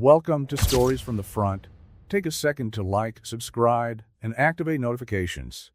Welcome to Stories from the Front. Take a second to like, subscribe, and activate notifications.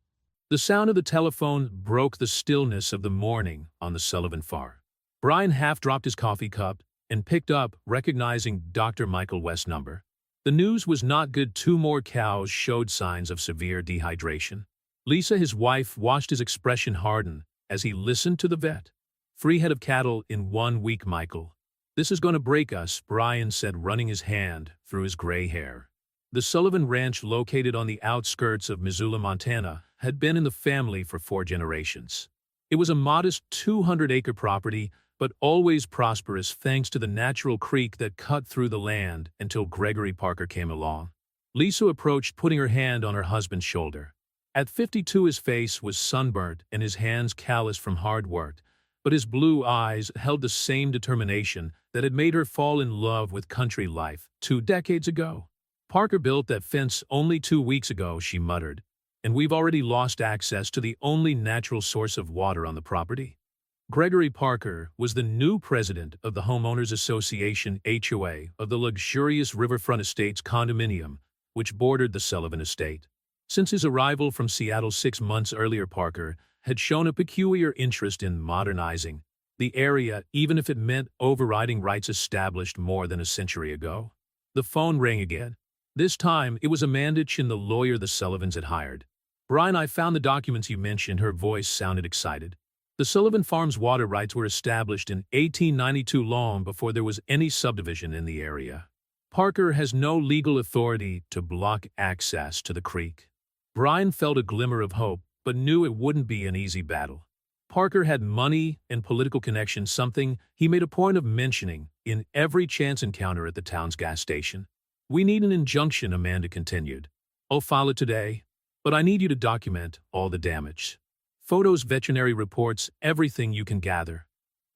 The sound of the telephone broke the stillness of the morning on the Sullivan farm. Brian half dropped his coffee cup and picked up, recognizing Dr. Michael West's number. The news was not good. 2 more cows showed signs of severe dehydration. Lisa, his wife, watched his expression harden as he listened to the vet. 3 head of cattle in 1 week, Michael. This is going to break us, Brian said, running his hand through his gray hair. The Sullivan Ranch, located on the outskirts of Missoula, Montana, had been in the family for 4 generations. It was a modest 200-acre property, but always prosperous thanks to the natural creek that cut through the land until Gregory Parker came along. Lisa approached, putting her hand on her husband's shoulder. At 52, his face was sunburnt and his hands calloused from hard work, but his blue eyes held the same determination that had made her fall in love with country life 2 decades ago. Parker built that fence only 2 weeks ago, she muttered, and we've already lost access to the only natural source of water on the property. Gregory Parker was the new president of the Homeowners Association (HOA) of the luxurious Riverfront Estates condominium, which bordered the Sullivan estate. Since his arrival from Seattle 6 months earlier, Parker had shown a peculiar interest in modernizing the area, even if it meant overriding rights established more than a century ago. The phone rang again. This time, it was Amanda Chin, the lawyer the Sullivans had hired. Brian, I found the documents you mentioned. Her voice sounded excited. The Sullivan Farm's water rights were established in 1892, long before there was any subdivision in the area. Parker has no legal authority to block access to the creek. Brian felt a glimmer of hope, but knew it wouldn't be an easy battle. Parker had money and political connections, something he made a point of mentioning in every chance encounter at the town's gas station. We need an injunction, Amanda continued. I'll file it today, but I need you to document all the damage. Photos, veterinary reports, everything you can gather.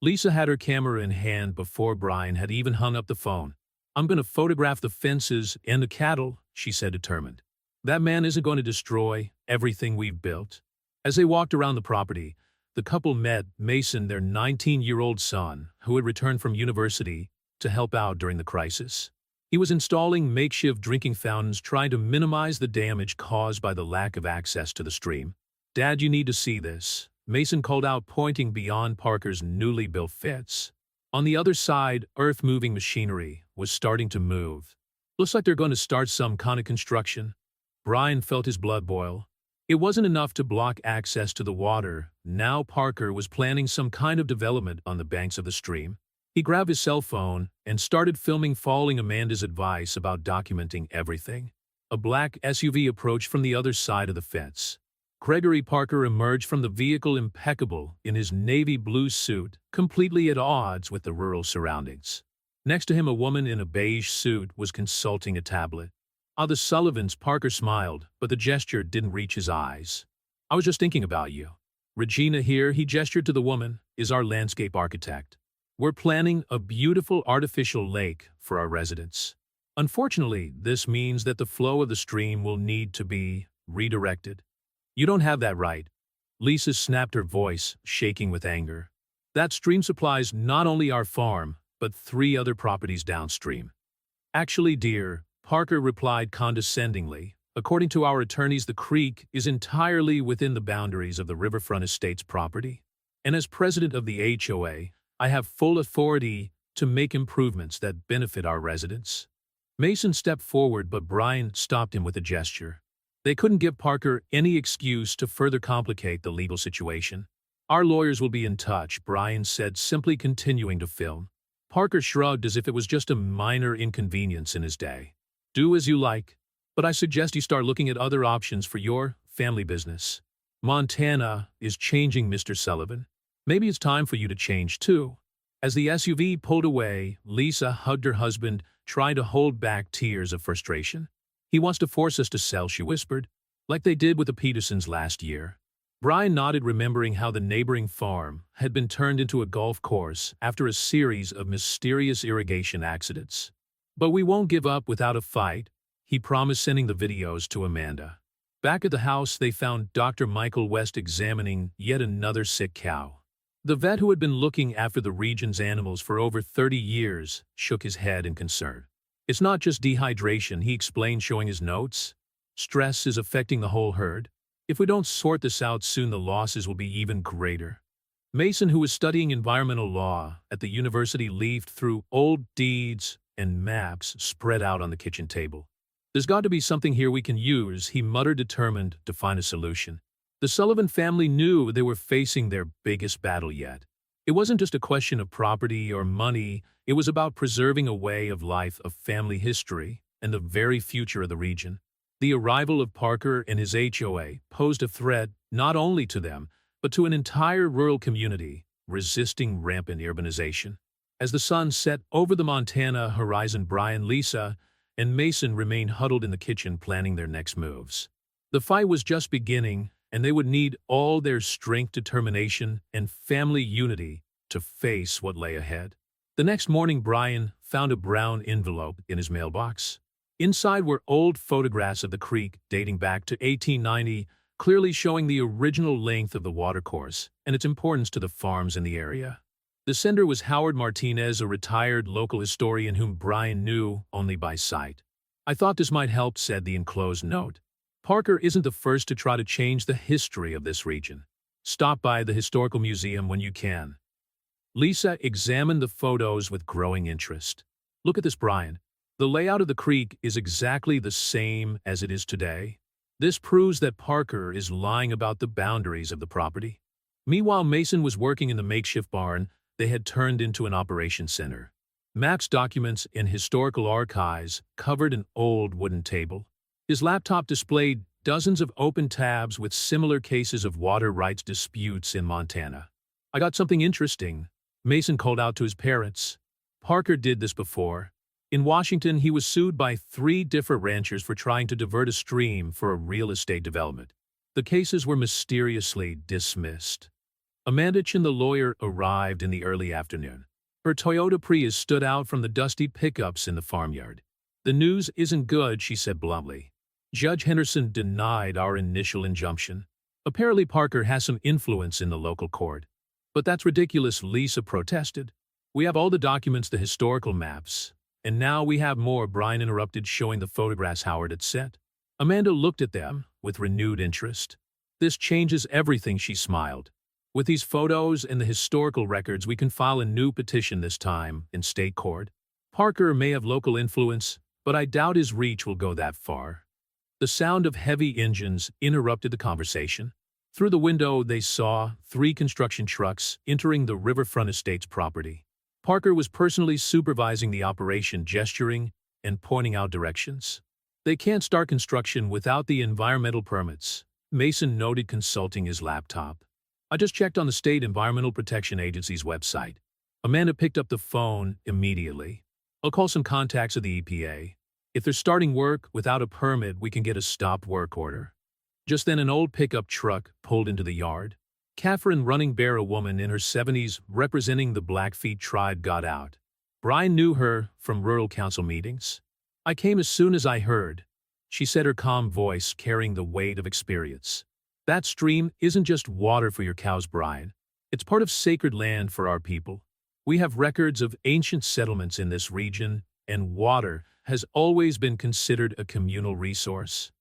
Lisa had her camera in hand before Brian had even hung up the phone. I'm going to photograph the fences and the cattle, she said, determined. That man isn't going to destroy everything we've built. As they walked around the property, the couple met Mason, their 19-year-old son, who had returned from university to help out during the crisis. He was installing makeshift drinking fountains, trying to minimize the damage caused by the lack of access to the stream. Dad, you need to see this, Mason called out, pointing beyond Parker's newly built fence. On the other side, earth-moving machinery was starting to move. Looks like they're going to start some kind of construction. Brian felt his blood boil. It wasn't enough to block access to the water. Now Parker was planning some kind of development on the banks of the stream. He grabbed his cell phone and started filming, following Amanda's advice about documenting everything. A black SUV approached from the other side of the fence. Gregory Parker emerged from the vehicle, impeccable in his navy blue suit, completely at odds with the rural surroundings. Next to him, a woman in a beige suit was consulting a tablet. The Sullivans, Parker smiled, but the gesture didn't reach his eyes. I was just thinking about you. Regina here, he gestured to the woman, is our landscape architect. We're planning a beautiful artificial lake for our residents. Unfortunately, this means that the flow of the stream will need to be redirected. You don't have that right. Lisa snapped, her voice shaking with anger. That stream supplies not only our farm, but 3 other properties downstream. Actually, dear, Parker replied condescendingly, according to our attorneys, the creek is entirely within the boundaries of the Riverfront Estates property. And as president of the HOA, I have full authority to make improvements that benefit our residents. Mason stepped forward, but Brian stopped him with a gesture. They couldn't give Parker any excuse to further complicate the legal situation. Our lawyers will be in touch, Brian said, simply continuing to film. Parker shrugged as if it was just a minor inconvenience in his day. Do as you like, but I suggest you start looking at other options for your family business. Montana is changing, Mr. Sullivan. Maybe it's time for you to change too. As the SUV pulled away, Lisa hugged her husband, trying to hold back tears of frustration. He wants to force us to sell, she whispered, like they did with the Petersons last year. Brian nodded, remembering how the neighboring farm had been turned into a golf course after a series of mysterious irrigation accidents. But we won't give up without a fight, he promised, sending the videos to Amanda. Back at the house, they found Dr. Michael West examining yet another sick cow. The vet, who had been looking after the region's animals for over 30 years, shook his head in concern. It's not just dehydration, he explained, showing his notes. Stress is affecting the whole herd. If we don't sort this out soon, the losses will be even greater. Mason, who was studying environmental law at the university, leafed through old deeds and maps spread out on the kitchen table. There's got to be something here we can use, he muttered, determined to find a solution. The Sullivan family knew they were facing their biggest battle yet. It wasn't just a question of property or money, it was about preserving a way of life, of family history, and the very future of the region. The arrival of Parker and his HOA posed a threat not only to them, but to an entire rural community resisting rampant urbanization. As the sun set over the Montana horizon, Brian, Lisa, and Mason remained huddled in the kitchen planning their next moves. The fight was just beginning, and they would need all their strength, determination, and family unity to face what lay ahead. The next morning, Brian found a brown envelope in his mailbox. Inside were old photographs of the creek dating back to 1890, clearly showing the original length of the watercourse and its importance to the farms in the area. The sender was Howard Martinez, a retired local historian whom Brian knew only by sight. "I thought this might help," said the enclosed note. "Parker isn't the first to try to change the history of this region. Stop by the historical museum when you can." Lisa examined the photos with growing interest. "Look at this, Brian. The layout of the creek is exactly the same as it is today. This proves that Parker is lying about the boundaries of the property." Meanwhile, Mason was working in the makeshift barn they had turned into an operations center. Maps, documents, and historical archives covered an old wooden table. His laptop displayed dozens of open tabs with similar cases of water rights disputes in Montana. "I got something interesting," Mason called out to his parents. Parker did this before. In Washington, he was sued by 3 different ranchers for trying to divert a stream for a real estate development. The cases were mysteriously dismissed. Amanda Chin, the lawyer, arrived in the early afternoon. Her Toyota Prius stood out from the dusty pickups in the farmyard. "The news isn't good," she said bluntly. "Judge Henderson denied our initial injunction. Apparently Parker has some influence in the local court." "But that's ridiculous," Lisa protested. "We have all the documents, the historical maps. And now we have more," Brian interrupted, showing the photographs Howard had sent. Amanda looked at them with renewed interest. "This changes everything," she smiled. "With these photos and the historical records, we can file a new petition, this time in state court. Parker may have local influence, but I doubt his reach will go that far." The sound of heavy engines interrupted the conversation. Through the window, they saw 3 construction trucks entering the Riverfront Estates property. Parker was personally supervising the operation, gesturing and pointing out directions. "They can't start construction without the environmental permits," Mason noted, consulting his laptop. "I just checked on the State Environmental Protection Agency's website." Amanda picked up the phone immediately. "I'll call some contacts of the EPA. If they're starting work without a permit, we can get a stop work order." Just then, an old pickup truck pulled into the yard. Catherine Running Bear, a woman in her 70s representing the Blackfeet tribe, got out. Brian knew her from rural council meetings. "I came as soon as I heard," she said, her calm voice carrying the weight of experience. "That stream isn't just water for your cows, Brian. It's part of sacred land for our people. We have records of ancient settlements in this region, and water has always been considered a communal resource."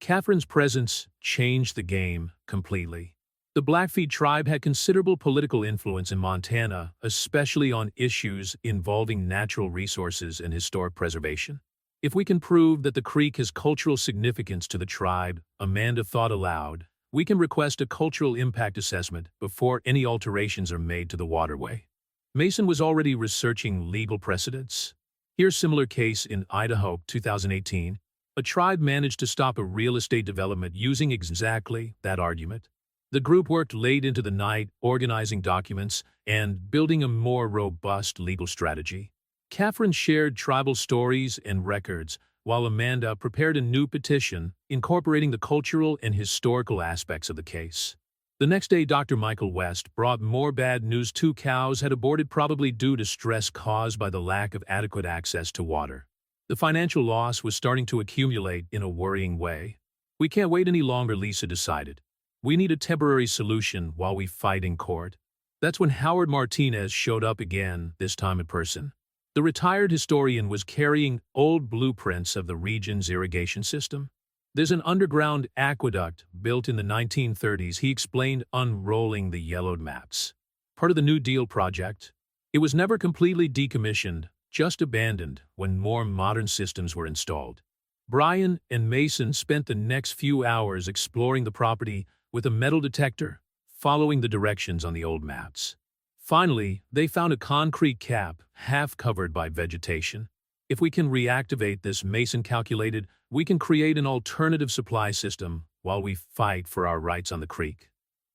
Catherine's presence changed the game completely. The Blackfeet tribe had considerable political influence in Montana, especially on issues involving natural resources and historic preservation. "If we can prove that the creek has cultural significance to the tribe," Amanda thought aloud, "we can request a cultural impact assessment before any alterations are made to the waterway." Mason was already researching legal precedents. Here's a similar case in Idaho, 2018. A tribe managed to stop a real estate development using exactly that argument. The group worked late into the night, organizing documents and building a more robust legal strategy. Catherine shared tribal stories and records, while Amanda prepared a new petition incorporating the cultural and historical aspects of the case. The next day, Dr. Michael West brought more bad news. 2 cows had aborted, probably due to stress caused by the lack of adequate access to water. The financial loss was starting to accumulate in a worrying way. "We can't wait any longer," Lisa decided. "We need a temporary solution while we fight in court." That's when Howard Martinez showed up again, this time in person. The retired historian was carrying old blueprints of the region's irrigation system. There's an underground aqueduct built in the 1930s, he explained, unrolling the yellowed maps. Part of the New Deal project. It was never completely decommissioned, just abandoned when more modern systems were installed. Brian and Mason spent the next few hours exploring the property with a metal detector, following the directions on the old maps. Finally, they found a concrete cap, half covered by vegetation. If we can reactivate this, Mason calculated, we can create an alternative supply system while we fight for our rights on the creek.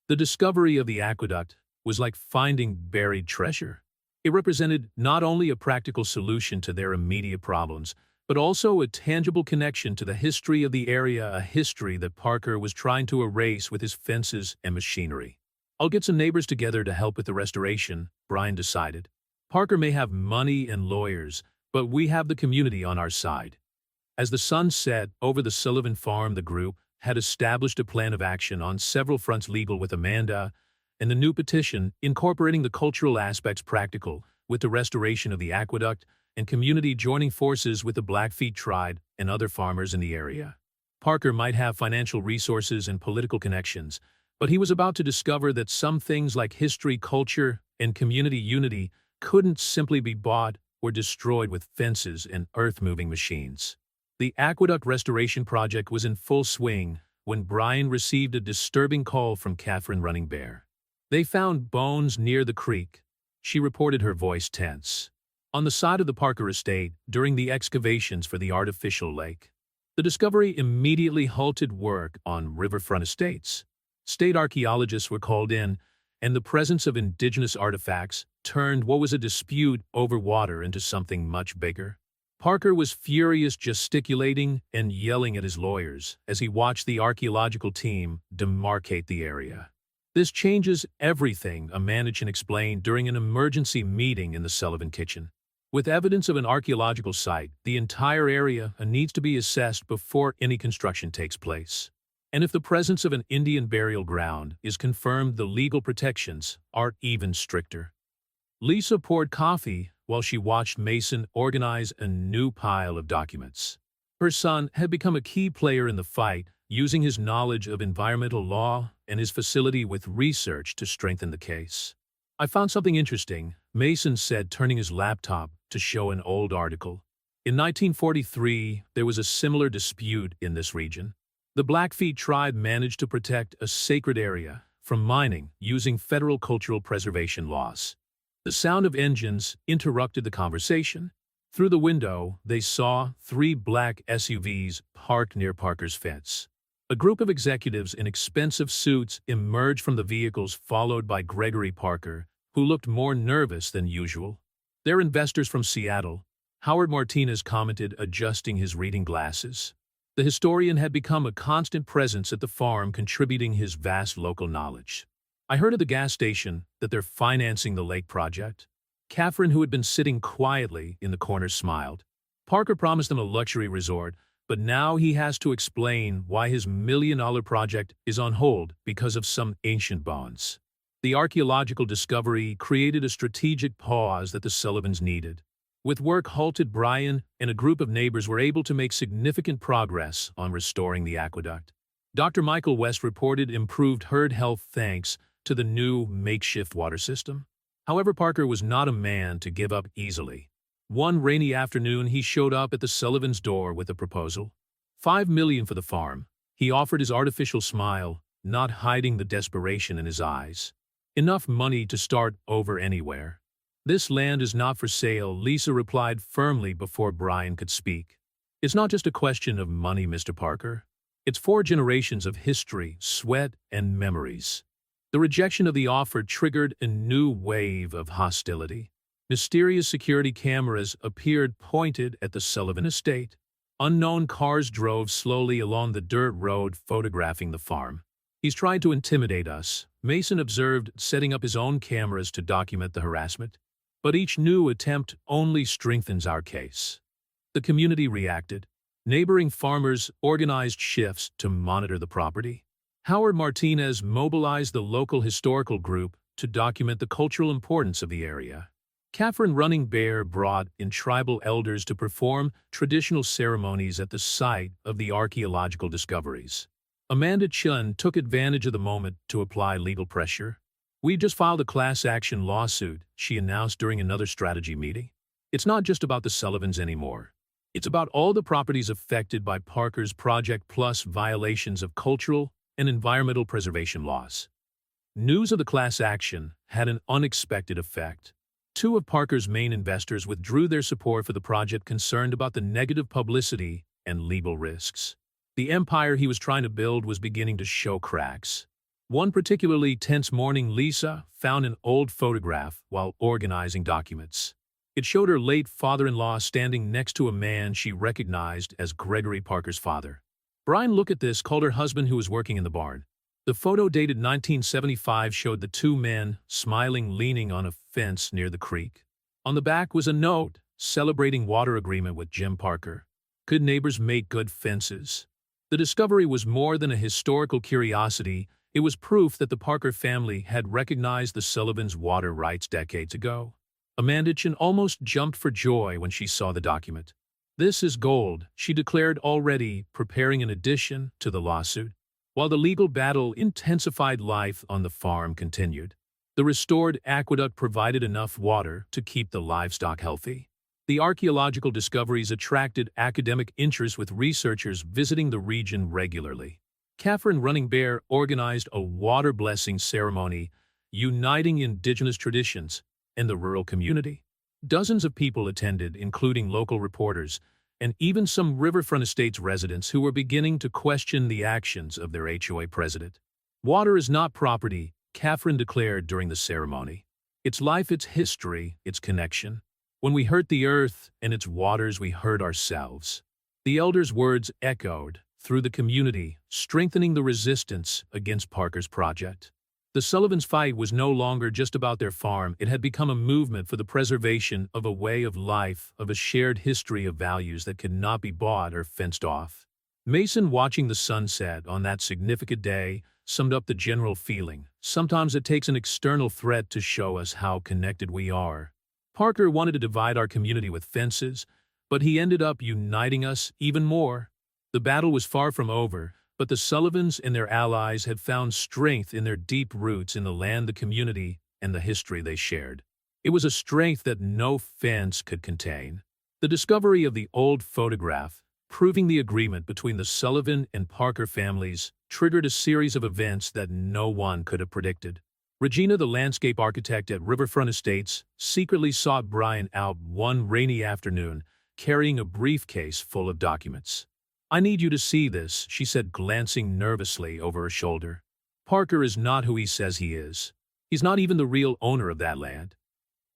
The discovery of the aqueduct was like finding buried treasure. It represented not only a practical solution to their immediate problems, but also a tangible connection to the history of the area, a history that Parker was trying to erase with his fences and machinery. I'll get some neighbors together to help with the restoration, Brian decided. Parker may have money and lawyers, but we have the community on our side. As the sun set over the Sullivan farm, the group had established a plan of action on several fronts: legal with Amanda, and the new petition incorporating the cultural aspects, practical with the restoration of the aqueduct, and community joining forces with the Blackfeet tribe and other farmers in the area. Parker might have financial resources and political connections, but he was about to discover that some things like history, culture, and community unity couldn't simply be bought or destroyed with fences and earth-moving machines. The aqueduct restoration project was in full swing when Brian received a disturbing call from Catherine Running Bear. They found bones near the creek, she reported, her voice tense, on the side of the Parker estate during the excavations for the artificial lake. The discovery immediately halted work on riverfront estates. State archaeologists were called in, and the presence of indigenous artifacts turned what was a dispute over water into something much bigger. Parker was furious, gesticulating and yelling at his lawyers as he watched the archaeological team demarcate the area. This changes everything, a manager explained during an emergency meeting in the Sullivan kitchen. With evidence of an archaeological site, the entire area needs to be assessed before any construction takes place. And if the presence of an Indian burial ground is confirmed, the legal protections are even stricter. Lisa poured coffee while she watched Mason organize a new pile of documents. Her son had become a key player in the fight, using his knowledge of environmental law and his facility with research to strengthen the case. I found something interesting, Mason said, turning his laptop to show an old article. In 1943, there was a similar dispute in this region. The Blackfeet tribe managed to protect a sacred area from mining using federal cultural preservation laws. The sound of engines interrupted the conversation. Through the window, they saw 3 black SUVs parked near Parker's fence. A group of executives in expensive suits emerged from the vehicles, followed by Gregory Parker, who looked more nervous than usual. "They're investors from Seattle," Howard Martinez commented, adjusting his reading glasses. The historian had become a constant presence at the farm, contributing his vast local knowledge. "I heard at the gas station that they're financing the lake project." Catherine, who had been sitting quietly in the corner, smiled. Parker promised them a luxury resort, but now he has to explain why his $1 million project is on hold because of some ancient bonds. The archaeological discovery created a strategic pause that the Sullivans needed. With work halted, Brian and a group of neighbors were able to make significant progress on restoring the aqueduct. Dr. Michael West reported improved herd health thanks to the new makeshift water system. However, Parker was not a man to give up easily. One rainy afternoon, he showed up at the Sullivans' door with a proposal. $5 million for the farm. He offered his artificial smile, not hiding the desperation in his eyes. Enough money to start over anywhere. "This land is not for sale," Lisa replied firmly before Brian could speak. "It's not just a question of money, Mr. Parker. It's 4 generations of history, sweat, and memories." The rejection of the offer triggered a new wave of hostility. Mysterious security cameras appeared pointed at the Sullivan estate. Unknown cars drove slowly along the dirt road, photographing the farm. "He's trying to intimidate us," Mason observed, setting up his own cameras to document the harassment. "But each new attempt only strengthens our case." The community reacted. Neighboring farmers organized shifts to monitor the property. Howard Martinez mobilized the local historical group to document the cultural importance of the area. Catherine Running Bear brought in tribal elders to perform traditional ceremonies at the site of the archaeological discoveries. Amanda Chun took advantage of the moment to apply legal pressure. "We just filed a class action lawsuit," she announced during another strategy meeting. "It's not just about the Sullivans anymore. It's about all the properties affected by Parker's project plus violations of cultural and environmental preservation laws." News of the class action had an unexpected effect. Two of Parker's main investors withdrew their support for the project, concerned about the negative publicity and legal risks. The empire he was trying to build was beginning to show cracks. One particularly tense morning, Lisa found an old photograph while organizing documents. It showed her late father-in-law standing next to a man she recognized as Gregory Parker's father. Brian, "Look at this," called her husband, who was working in the barn. The photo, dated 1975, showed the two men smiling, leaning on a fence near the creek. On the back was a note celebrating water agreement with Jim Parker. Could neighbors make good fences? The discovery was more than a historical curiosity. It was proof that the Parker family had recognized the Sullivans' water rights decades ago. Amanda Chun almost jumped for joy when she saw the document. "This is gold," she declared, already preparing an addition to the lawsuit. While the legal battle intensified, life on the farm continued. The restored aqueduct provided enough water to keep the livestock healthy. The archaeological discoveries attracted academic interest, with researchers visiting the region regularly. Catherine Running Bear organized a water blessing ceremony, uniting indigenous traditions and the rural community. Dozens of people attended, including local reporters, and even some Riverfront Estates residents who were beginning to question the actions of their HOA president. "Water is not property," Catherine declared during the ceremony. "It's life, its history, its connection. When we hurt the earth and its waters, we hurt ourselves." The elders' words echoed through the community, strengthening the resistance against Parker's project. The Sullivans' fight was no longer just about their farm. It had become a movement for the preservation of a way of life, of a shared history of values that could not be bought or fenced off. Mason, watching the sunset on that significant day, summed up the general feeling. "Sometimes it takes an external threat to show us how connected we are." Parker wanted to divide our community with fences, but he ended up uniting us even more. The battle was far from over, but the Sullivans and their allies had found strength in their deep roots in the land, the community, and the history they shared. It was a strength that no fence could contain. The discovery of the old photograph, proving the agreement between the Sullivan and Parker families, triggered a series of events that no one could have predicted. Regina, the landscape architect at Riverfront Estates, secretly sought Brian out one rainy afternoon, carrying a briefcase full of documents. "I need you to see this," she said, glancing nervously over her shoulder. "Parker is not who he says he is. He's not even the real owner of that land."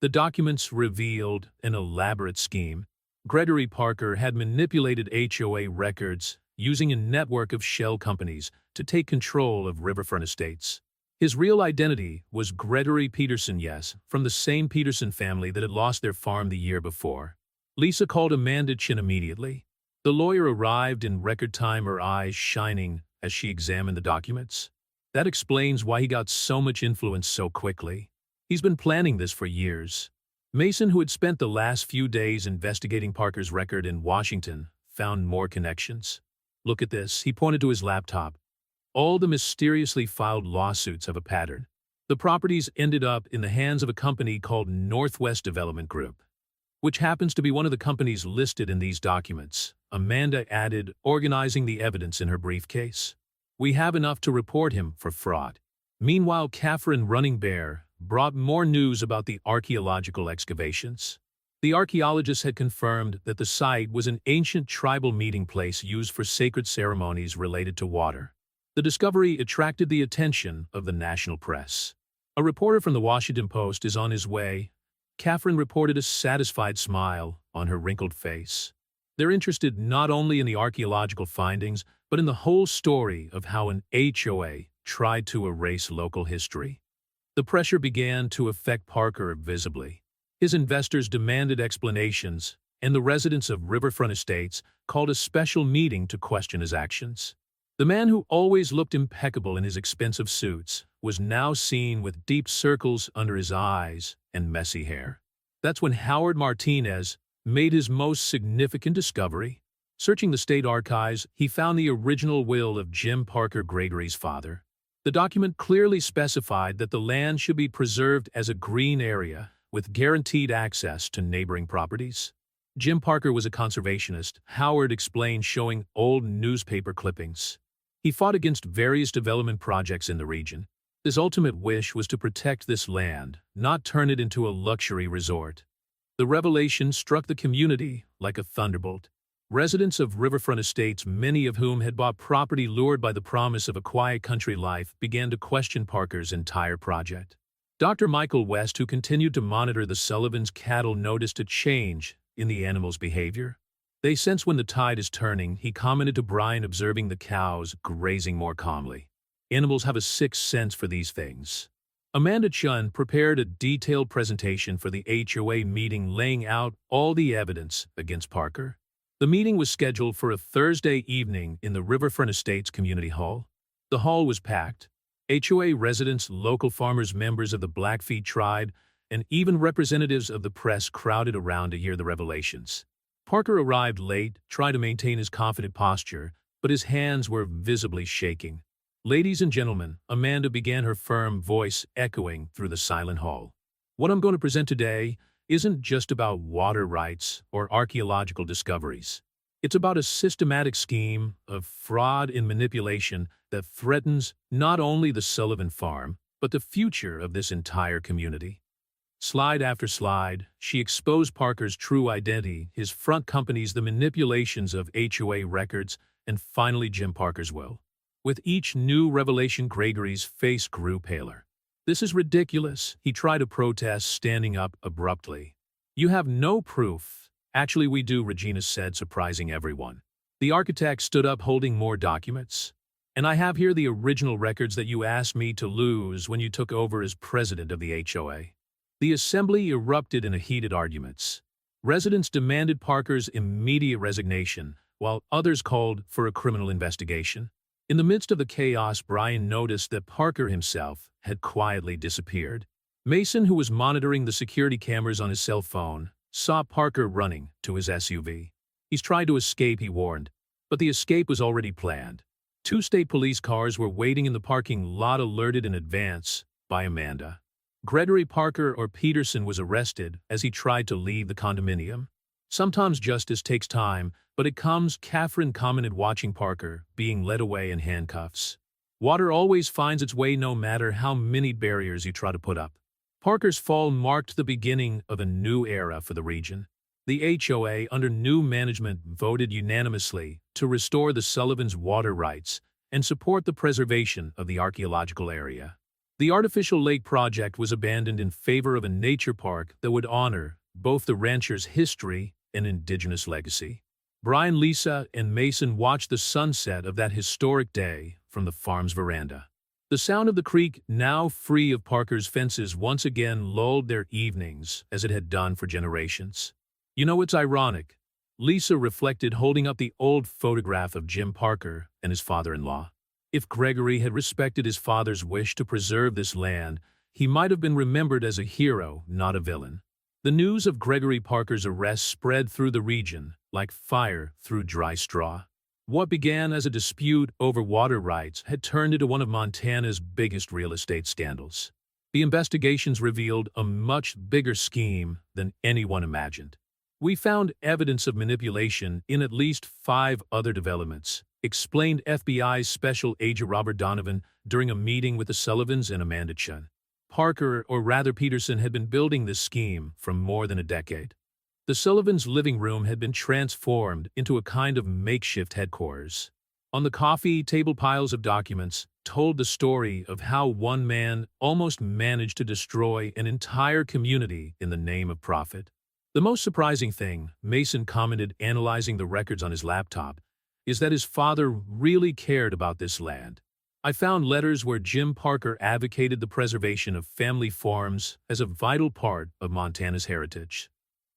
The documents revealed an elaborate scheme. Gregory Parker had manipulated HOA records using a network of shell companies to take control of Riverfront Estates. His real identity was Gregory Peterson, yes, from the same Peterson family that had lost their farm the year before. Lisa called Amanda Chun immediately. The lawyer arrived in record time, her eyes shining as she examined the documents. "That explains why he got so much influence so quickly. He's been planning this for years." Mason, who had spent the last few days investigating Parker's record in Washington, found more connections. "Look at this," he pointed to his laptop. "All the mysteriously filed lawsuits have a pattern. The properties ended up in the hands of a company called Northwest Development Group, which happens to be one of the companies listed in these documents," Amanda added, organizing the evidence in her briefcase. "We have enough to report him for fraud." Meanwhile, Catherine Running Bear brought more news about the archaeological excavations. The archaeologists had confirmed that the site was an ancient tribal meeting place used for sacred ceremonies related to water. The discovery attracted the attention of the national press. "A reporter from the Washington Post is on his way," Catherine reported, a satisfied smile on her wrinkled face. "They're interested not only in the archaeological findings, but in the whole story of how an HOA tried to erase local history." The pressure began to affect Parker visibly. His investors demanded explanations, and the residents of Riverfront Estates called a special meeting to question his actions. The man, who always looked impeccable in his expensive suits, was now seen with deep circles under his eyes and messy hair. That's when Howard Martinez made his most significant discovery. Searching the state archives, he found the original will of Jim Parker Gregory's father. The document clearly specified that the land should be preserved as a green area with guaranteed access to neighboring properties. Jim Parker was a conservationist, Howard explained, showing old newspaper clippings. He fought against various development projects in the region. His ultimate wish was to protect this land, not turn it into a luxury resort. The revelation struck the community like a thunderbolt. Residents of riverfront estates, many of whom had bought property lured by the promise of a quiet country life, began to question Parker's entire project. Dr. Michael West, who continued to monitor the Sullivans' cattle, noticed a change in the animals' behavior. They sensed when the tide is turning, he commented to Brian, observing the cows grazing more calmly. Animals have a sixth sense for these things. Amanda Chun prepared a detailed presentation for the HOA meeting, laying out all the evidence against Parker. The meeting was scheduled for a Thursday evening in the Riverfront Estates Community Hall. The hall was packed. HOA residents, local farmers, members of the Blackfeet tribe, and even representatives of the press crowded around to hear the revelations. Parker arrived late, tried to maintain his confident posture, but his hands were visibly shaking. "Ladies and gentlemen," Amanda began, her firm voice echoing through the silent hall. "What I'm going to present today isn't just about water rights or archaeological discoveries. It's about a systematic scheme of fraud and manipulation that threatens not only the Sullivan farm, but the future of this entire community." Slide after slide, she exposed Parker's true identity, his front companies, the manipulations of HOA records, and finally Jim Parker's will. With each new revelation, Gregory's face grew paler. "This is ridiculous," he tried to protest, standing up abruptly. "You have no proof." "Actually, we do," Regina said, surprising everyone. The architect stood up, holding more documents. "And I have here the original records that you asked me to lose when you took over as president of the HOA. The assembly erupted in heated arguments. Residents demanded Parker's immediate resignation, while others called for a criminal investigation. In the midst of the chaos, Brian noticed that Parker himself had quietly disappeared. Mason, who was monitoring the security cameras on his cell phone, saw Parker running to his SUV. "He's tried to escape," he warned, but the escape was already planned. 2 state police cars were waiting in the parking lot, alerted in advance by Amanda. Gregory Parker, or Peterson, was arrested as he tried to leave the condominium. "Sometimes justice takes time, but it comes," Catherine commented, watching Parker being led away in handcuffs. "Water always finds its way, no matter how many barriers you try to put up." Parker's fall marked the beginning of a new era for the region. The HOA, under new management, voted unanimously to restore the Sullivans' water rights and support the preservation of the archaeological area. The artificial lake project was abandoned in favor of a nature park that would honor both the rancher's history and indigenous legacy. Brian, Lisa, and Mason watched the sunset of that historic day from the farm's veranda. The sound of the creek, now free of Parker's fences, once again lulled their evenings as it had done for generations. "You know, it's ironic," Lisa reflected, holding up the old photograph of Jim Parker and his father-in-law. "If Gregory had respected his father's wish to preserve this land, he might have been remembered as a hero, not a villain." The news of Gregory Parker's arrest spread through the region like fire through dry straw. What began as a dispute over water rights had turned into one of Montana's biggest real estate scandals. The investigations revealed a much bigger scheme than anyone imagined. "We found evidence of manipulation in at least 5 other developments," explained FBI's Special Agent Robert Donovan during a meeting with the Sullivans and Amanda Chun. Parker, or rather Peterson, had been building this scheme for more than a decade. The Sullivans' living room had been transformed into a kind of makeshift headquarters. On the coffee table, piles of documents told the story of how one man almost managed to destroy an entire community in the name of profit. "The most surprising thing," Mason commented, analyzing the records on his laptop, "is that his father really cared about this land. I found letters where Jim Parker advocated the preservation of family farms as a vital part of Montana's heritage."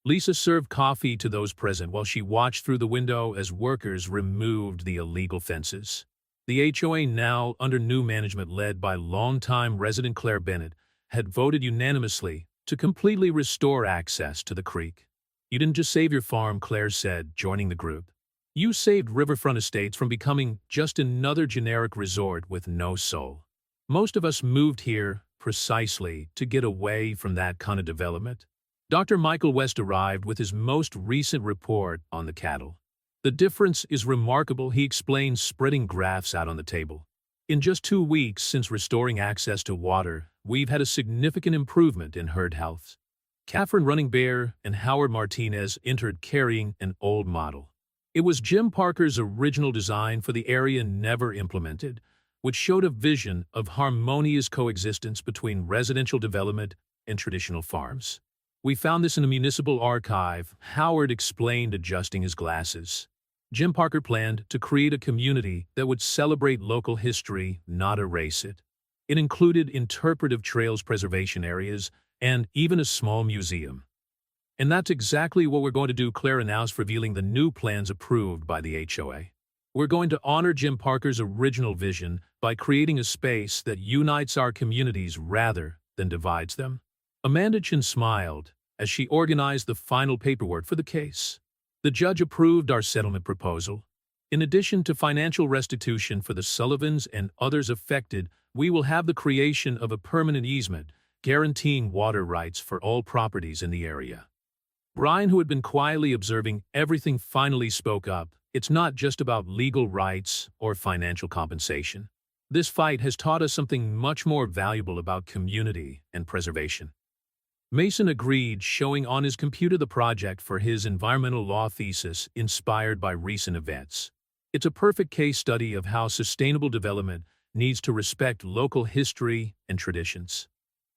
Lisa served coffee to those present while she watched through the window as workers removed the illegal fences. The HOA, now under new management led by longtime resident Claire Bennett, had voted unanimously to completely restore access to the creek. You didn't just save your farm, Claire said, joining the group. You saved riverfront estates from becoming just another generic resort with no soul. Most of us moved here precisely to get away from that kind of development. Dr. Michael West arrived with his most recent report on the cattle. The difference is remarkable, he explained, spreading graphs out on the table. In just 2 weeks since restoring access to water, we've had a significant improvement in herd health. Catherine Running Bear and Howard Martinez entered carrying an old model. It was Jim Parker's original design for the area, never implemented, which showed a vision of harmonious coexistence between residential development and traditional farms. We found this in a municipal archive, Howard explained, adjusting his glasses. Jim Parker planned to create a community that would celebrate local history, not erase it. It included interpretive trails preservation areas and even a small museum. And that's exactly what we're going to do, Claire announced, revealing the new plans approved by the HOA. We're going to honor Jim Parker's original vision by creating a space that unites our communities rather than divides them. Amanda Chin smiled as she organized the final paperwork for the case. The judge approved our settlement proposal. In addition to financial restitution for the Sullivans and others affected, we will have the creation of a permanent easement guaranteeing water rights for all properties in the area. Brian, who had been quietly observing everything, finally spoke up. It's not just about legal rights or financial compensation. This fight has taught us something much more valuable about community and preservation. Mason agreed, showing on his computer the project for his environmental law thesis inspired by recent events. It's a perfect case study of how sustainable development needs to respect local history and traditions.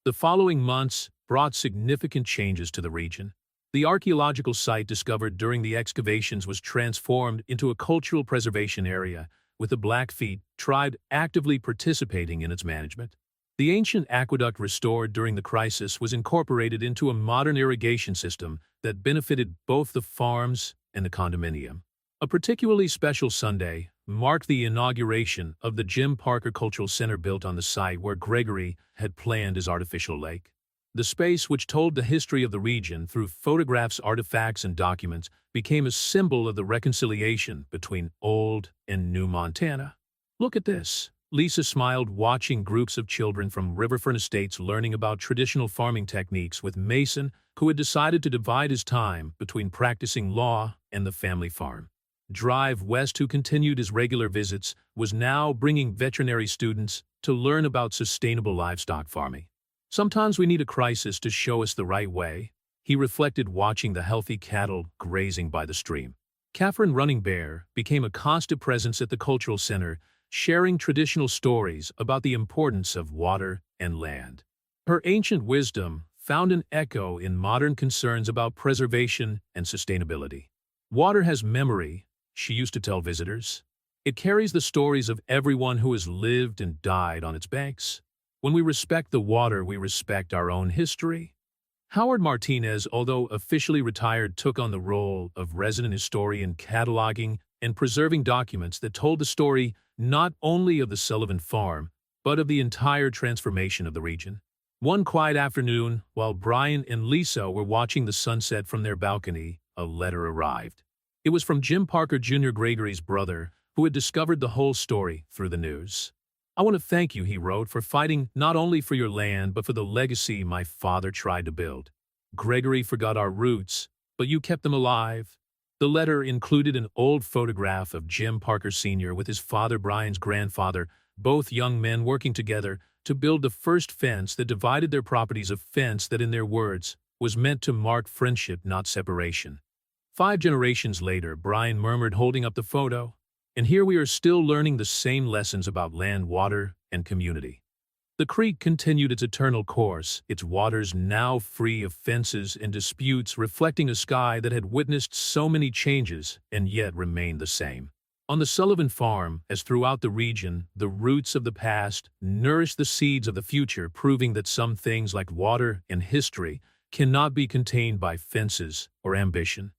The following months brought significant changes to the region. The archaeological site discovered during the excavations was transformed into a cultural preservation area, with the Blackfeet tribe actively participating in its management. The ancient aqueduct restored during the crisis was incorporated into a modern irrigation system that benefited both the farms and the condominium. A particularly special Sunday marked the inauguration of the Jim Parker Cultural Center, built on the site where Gregory had planned his artificial lake. The space, which told the history of the region through photographs, artifacts, and documents, became a symbol of the reconciliation between old and new Montana. Look at this. Lisa smiled, watching groups of children from riverfront estates learning about traditional farming techniques with Mason, who had decided to divide his time between practicing law and the family farm. Drive West, who continued his regular visits, was now bringing veterinary students to learn about sustainable livestock farming. Sometimes we need a crisis to show us the right way, he reflected, watching the healthy cattle grazing by the stream. Catherine Running Bear became a constant presence at the cultural center, sharing traditional stories about the importance of water and land. Her ancient wisdom found an echo in modern concerns about preservation and sustainability. Water has memory, she used to tell visitors. It carries the stories of everyone who has lived and died on its banks. When we respect the water, we respect our own history. Howard Martinez, although officially retired, took on the role of resident historian, cataloging and preserving documents that told the story not only of the Sullivan farm, but of the entire transformation of the region. One quiet afternoon, while Brian and Lisa were watching the sunset from their balcony, a letter arrived. It was from Jim Parker Jr., Gregory's brother, who had discovered the whole story through the news. "I want to thank you," he wrote, "for fighting not only for your land but for the legacy my father tried to build. Gregory forgot our roots, but you kept them alive." The letter included an old photograph of Jim Parker Sr. with his father, Brian's grandfather, both young men working together to build the first fence that divided their properties, a fence that, in their words, was meant to mark friendship, not separation. 5 generations later, Brian murmured, holding up the photo, "And here we are still learning the same lessons about land, water, and community." The creek continued its eternal course, its waters now free of fences and disputes, reflecting a sky that had witnessed so many changes and yet remained the same. On the Sullivan farm, as throughout the region, the roots of the past nourished the seeds of the future, proving that some things like water and history cannot be contained by fences or ambition.